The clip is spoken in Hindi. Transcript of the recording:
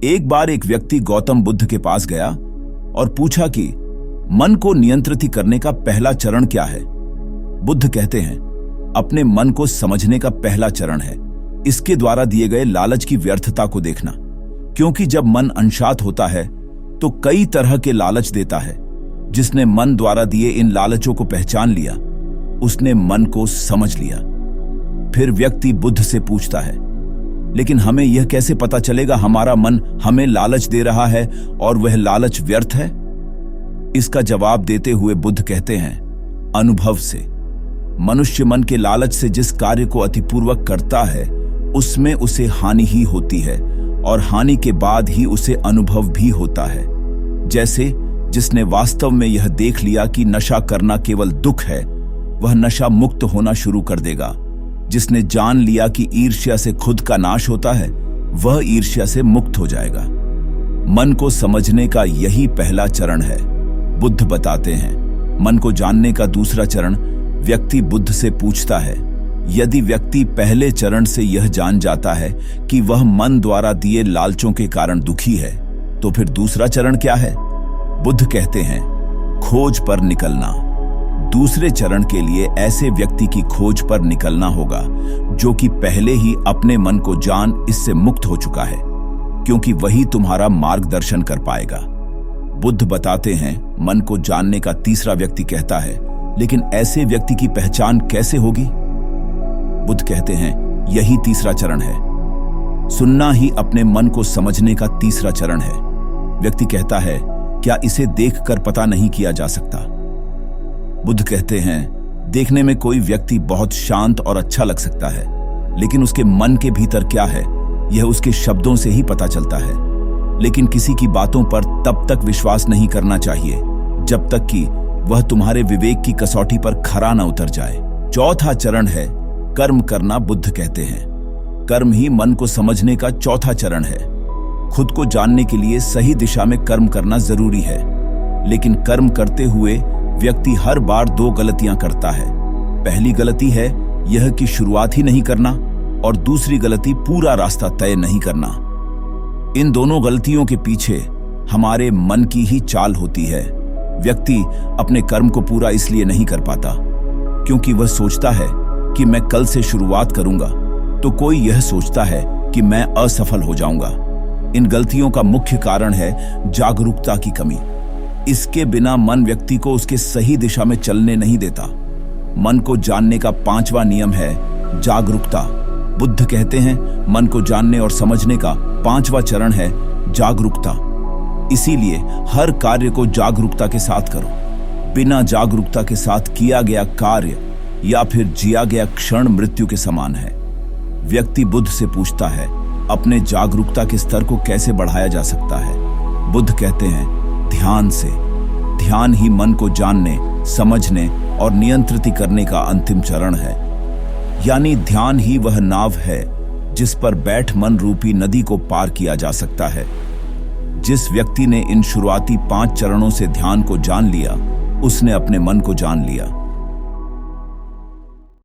एक बार एक व्यक्ति गौतम बुद्ध के पास गया और पूछा कि मन को नियंत्रित करने का पहला चरण क्या है। बुद्ध कहते हैं, अपने मन को समझने का पहला चरण है इसके द्वारा दिए गए लालच की व्यर्थता को देखना। क्योंकि जब मन अनशांत होता है तो कई तरह के लालच देता है। जिसने मन द्वारा दिए इन लालचों को पहचान लिया, उसने मन को समझ लिया। फिर व्यक्ति बुद्ध से पूछता है, लेकिन हमें यह कैसे पता चलेगा हमारा मन हमें लालच दे रहा है और वह लालच व्यर्थ है? इसका जवाब देते हुए बुद्ध कहते हैं, अनुभव से। मनुष्य मन के लालच से जिस कार्य को अतिपूर्वक करता है उसमें उसे हानि ही होती है और हानि के बाद ही उसे अनुभव भी होता है। जैसे जिसने वास्तव में यह देख लिया कि नशा करना केवल दुख है, वह नशा मुक्त होना शुरू कर देगा। जिसने जान लिया कि ईर्ष्या से खुद का नाश होता है, वह ईर्ष्या से मुक्त हो जाएगा। मन को समझने का यही पहला चरण है। बुद्ध बताते हैं, मन को जानने का दूसरा चरण व्यक्ति बुद्ध से पूछता है, यदि व्यक्ति पहले चरण से यह जान जाता है कि वह मन द्वारा दिए लालचों के कारण दुखी है, तो फिर दूसरा चरण क्या है? बुद्ध कहते हैं, खोज पर निकलना। दूसरे चरण के लिए ऐसे व्यक्ति की खोज पर निकलना होगा जो कि पहले ही अपने मन को जान इससे मुक्त हो चुका है, क्योंकि वही तुम्हारा मार्गदर्शन कर पाएगा। बुद्ध बताते हैं, मन को जानने का तीसरा व्यक्ति कहता है, लेकिन ऐसे व्यक्ति की पहचान कैसे होगी? बुद्ध कहते हैं, यही तीसरा चरण है। सुनना ही अपने मन को समझने का तीसरा चरण है। व्यक्ति कहता है, क्या इसे देखकर पता नहीं किया जा सकता? बुद्ध कहते हैं, देखने में कोई व्यक्ति बहुत शांत और अच्छा लग सकता है, लेकिन उसके मन के भीतर क्या है यह उसके शब्दों से ही पता चलता है। लेकिन किसी की बातों पर तब तक विश्वास नहीं करना चाहिए जब तक कि वह तुम्हारे विवेक की कसौटी पर खरा न उतर जाए। चौथा चरण है कर्म करना। बुद्ध कहते हैं, कर्म ही मन को समझने का चौथा चरण है। खुद को जानने के लिए सही दिशा में कर्म करना जरूरी है, लेकिन कर्म करते हुए व्यक्ति हर बार दो गलतियां करता है। पहली गलती है यह कि शुरुआत ही नहीं करना, और दूसरी गलती पूरा रास्ता तय नहीं करना। इन दोनों गलतियों के पीछे हमारे मन की ही चाल होती है। व्यक्ति अपने कर्म को पूरा इसलिए नहीं कर पाता क्योंकि वह सोचता है कि मैं कल से शुरुआत करूंगा, तो कोई यह सोचता है कि मैं असफल हो जाऊंगा। इन गलतियों का मुख्य कारण है जागरूकता की कमी। इसके बिना मन व्यक्ति को उसके सही दिशा में चलने नहीं देता। मन को जानने का पांचवा नियम है जागरूकता। बुद्ध कहते हैं, मन को जानने और समझने का पांचवा चरण है जागरूकता। इसीलिए हर कार्य को जागरूकता के साथ करो। बिना जागरूकता के साथ किया गया कार्य या फिर जिया गया क्षण मृत्यु के समान है। व्यक्ति बुद्ध से पूछता है, अपने जागरूकता के स्तर को कैसे बढ़ाया जा सकता है? बुद्ध कहते हैं, ध्यान से। ध्यान ही मन को जानने, समझने और नियंत्रित करने का अंतिम चरण है। यानी ध्यान ही वह नाव है जिस पर बैठ मन रूपी नदी को पार किया जा सकता है। जिस व्यक्ति ने इन शुरुआती 5 चरणों से ध्यान को जान लिया, उसने अपने मन को जान लिया।